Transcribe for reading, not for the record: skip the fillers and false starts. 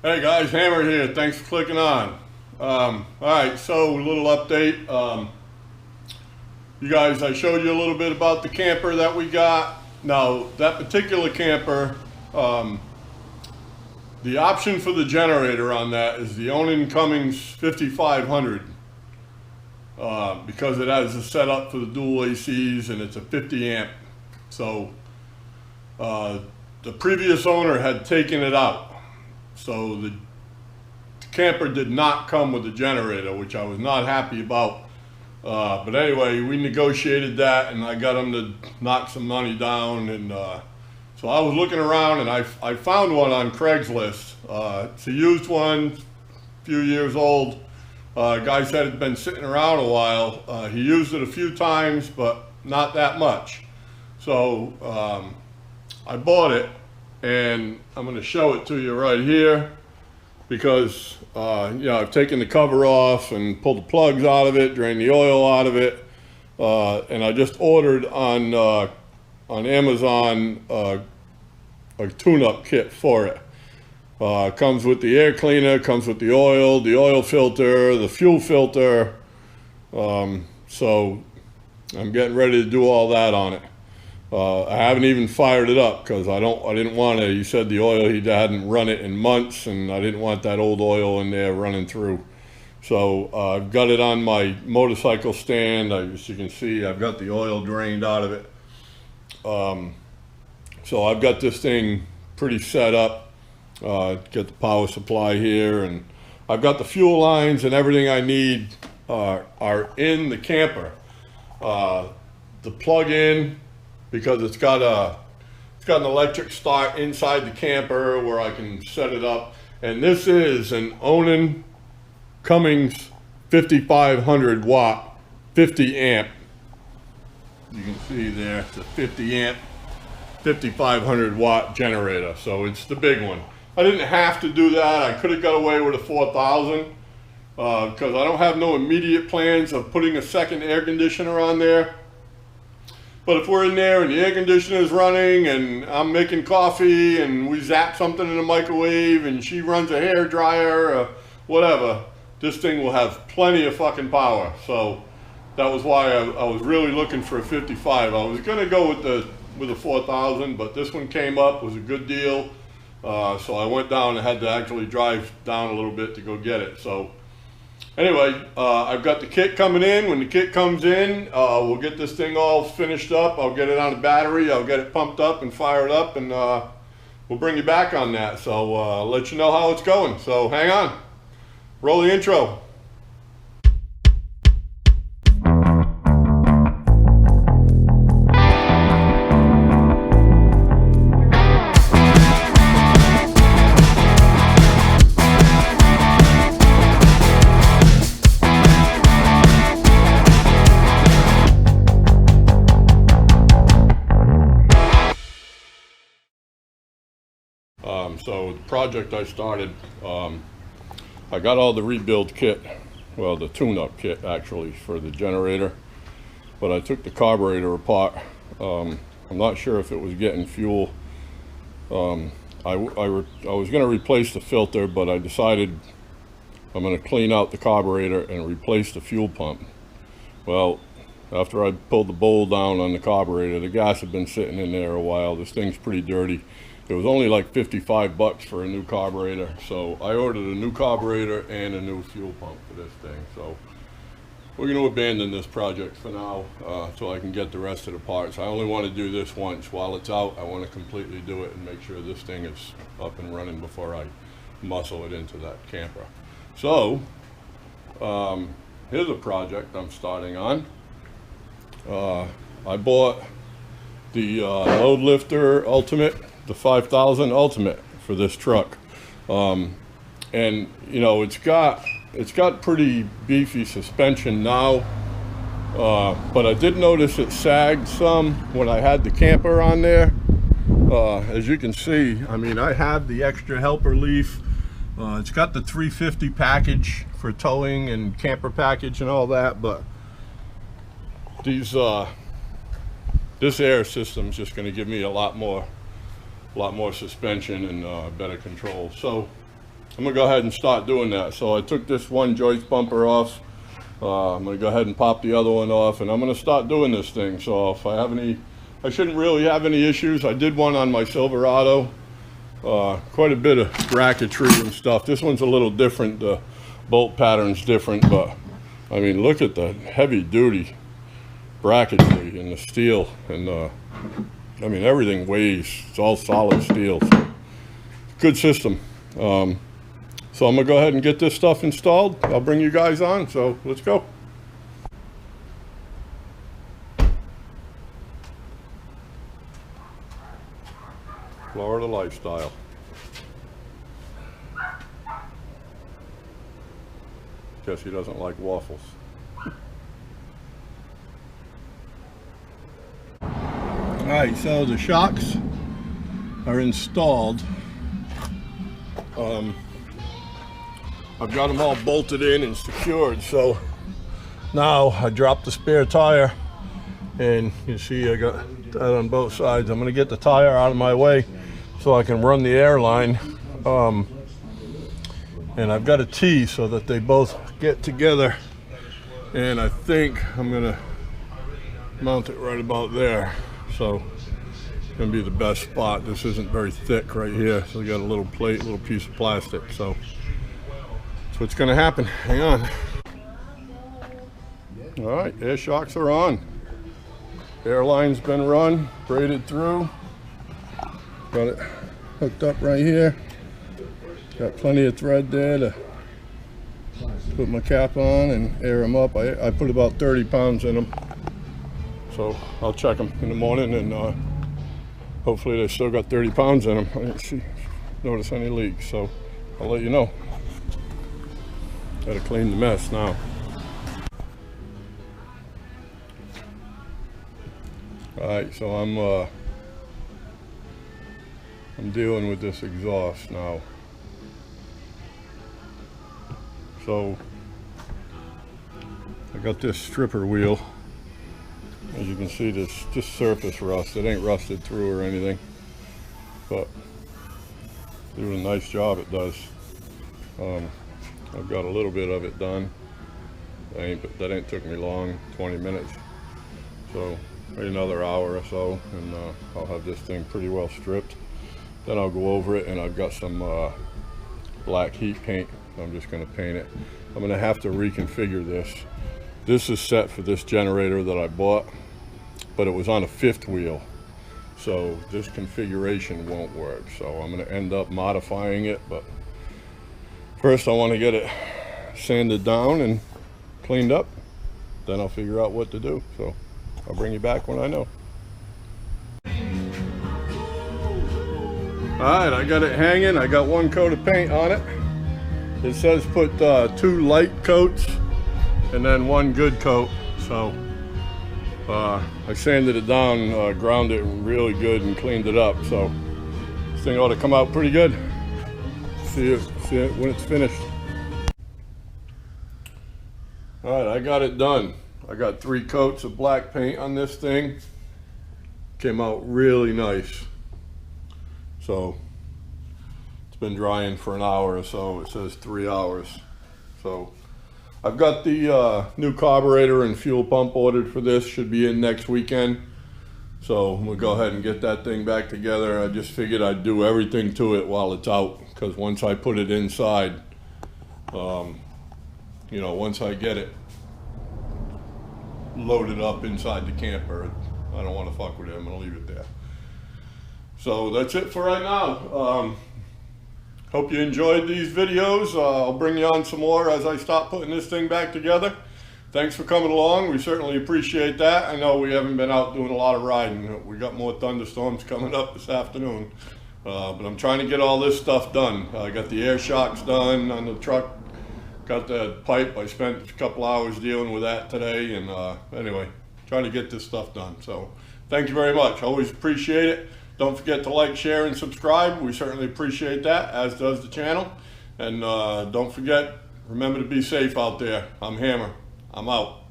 Hey guys, Hammer here. Thanks for clicking on. Alright, so a little update. You guys, I showed you a little bit about the camper that we got. Now, that particular camper, the option for the generator on that is the Onan Cummins 5500 because it has a setup for the dual ACs and it's a 50 amp. So, the previous owner had taken it out. So the camper did not come with a generator, which I was not happy about. But anyway, we negotiated that and I got him to knock some money down. And so I was looking around and I found one on Craigslist. It's a used one, a few years old. Guy said it'd been sitting around a while. He used it a few times, but not that much. So I bought it. And I'm going to show it to you right here because, I've taken the cover off and pulled the plugs out of it, drained the oil out of it, and I just ordered on Amazon a tune-up kit for it. Comes with the air cleaner, comes with the oil filter, the fuel filter. So I'm getting ready to do all that on it. I haven't even fired it up because I didn't want to. You said the oil, he hadn't run it in months, and I didn't want that old oil in there running through. So I've got it on my motorcycle stand. As you can see, I've got the oil drained out of it. So I've got this thing pretty set up. Get the power supply here, and I've got the fuel lines and everything I need are in the camper. The plug-in, because it's got an electric start inside the camper where I can set it up. And this is an Onan Cummins 5500 watt, 50 amp. You can see there, it's a 50 amp, 5500 watt generator. So it's the big one. I didn't have to do that. I could have got away with a 4000 because I don't have no immediate plans of putting a second air conditioner on there. But if we're in there and the air conditioner is running and I'm making coffee and we zap something in the microwave and she runs a hair dryer or whatever, this thing will have plenty of fucking power. So that was why I was really looking for a 55. I was gonna go with a 4000, but this one came up, was a good deal. So I went down and had to actually drive down a little bit to go get it. So anyway, I've got the kit coming in. When the kit comes in, we'll get this thing all finished up. I'll get it on a battery. I'll get it pumped up and fire it up, and we'll bring you back on that. So I'll let you know how it's going. So hang on. Roll the intro. So the project I started, I got all the rebuild kit, well the tune-up kit actually for the generator, but I took the carburetor apart. I'm not sure if it was getting fuel. I was going to replace the filter, but I decided I'm going to clean out the carburetor and replace the fuel pump. Well, after I pulled the bowl down on the carburetor, the gas had been sitting in there a while. This thing's pretty dirty. It was only like 55 bucks for a new carburetor, so I ordered a new carburetor and a new fuel pump for this thing. So we're going to abandon this project for now so I can get the rest of the parts. I only want to do this once. While it's out, I want to completely do it and make sure this thing is up and running before I muscle it into that camper. So here's a project I'm starting on. I bought the Load Lifter Ultimate, the 5000 Ultimate for this truck, and you know it's got pretty beefy suspension now, but I did notice it sagged some when I had the camper on there. As you can see, I mean, I have the extra helper leaf. It's got the 350 package for towing and camper package and all that, but these this air system is just going to give me a lot more suspension and better control. So I'm gonna go ahead and start doing that. So I took this one joist bumper off. I'm gonna go ahead and pop the other one off, and I'm gonna start doing this thing. So if I have any, I shouldn't really have any issues. I did one on my Silverado. Quite a bit of bracketry and stuff. This one's a little different. The bolt pattern's different, but I mean, look at the heavy duty bracketry and the steel, and I mean, everything weighs. It's all solid steel. So good system. So I'm gonna go ahead and get this stuff installed. I'll bring you guys on, so let's go. Florida lifestyle. Guess he doesn't like waffles. Alright, so the shocks are installed. I've got them all bolted in and secured, so now I dropped the spare tire, and you see I got that on both sides. I'm going to get the tire out of my way so I can run the air line, and I've got a T so that they both get together, and I think I'm going to mount it right about there. So it's going to be the best spot. This isn't very thick right here, so I got a little plate, little piece of plastic, so that's what's going to happen. Hang on. All right, air shocks are on. Airline's been run, braided through. Got it hooked up right here. Got plenty of thread there to put my cap on and air them up. I put about 30 pounds in them. So I'll check them in the morning, and hopefully they still got 30 pounds in them. I didn't notice any leaks, so I'll let you know. Gotta clean the mess now. Alright, so I'm dealing with this exhaust now. So I got this stripper wheel. As you can see, this just surface rust. It ain't rusted through or anything, but doing a nice job it does. I've got a little bit of it done. That ain't took me long, 20 minutes. So maybe another hour or so, and I'll have this thing pretty well stripped. Then I'll go over it, and I've got some black heat paint. I'm just going to paint it. I'm going to have to reconfigure this. This is set for this generator that I bought, but it was on a fifth wheel, so this configuration won't work. So I'm going to end up modifying it, but first I want to get it sanded down and cleaned up. Then I'll figure out what to do. So I'll bring you back when I know. Alright, I got it hanging. I got one coat of paint on it. It says put 2 light coats and then 1 good coat. So I sanded it down, ground it really good and cleaned it up. So this thing ought to come out pretty good. See it when it's finished. Alright, I got it done. I got 3 coats of black paint on this thing. Came out really nice. So it's been drying for an hour or so. It says 3 hours. So I've got the new carburetor and fuel pump ordered for this. Should be in next weekend. So we'll go ahead and get that thing back together. I just figured I'd do everything to it while it's out, because once I put it inside, you know, once I get it loaded up inside the camper, I don't want to fuck with it. I'm gonna leave it there. So that's it for right now. Hope you enjoyed these videos. I'll bring you on some more as I stop putting this thing back together. Thanks for coming along. We certainly appreciate that. I know we haven't been out doing a lot of riding. We got more thunderstorms coming up this afternoon. But I'm trying to get all this stuff done. I got the air shocks done on the truck. Got the pipe. I spent a couple hours dealing with that today. And anyway, trying to get this stuff done. So thank you very much. Always appreciate it. Don't forget to like, share, and subscribe. We certainly appreciate that, as does the channel. And don't forget, remember to be safe out there. I'm Hammer. I'm out.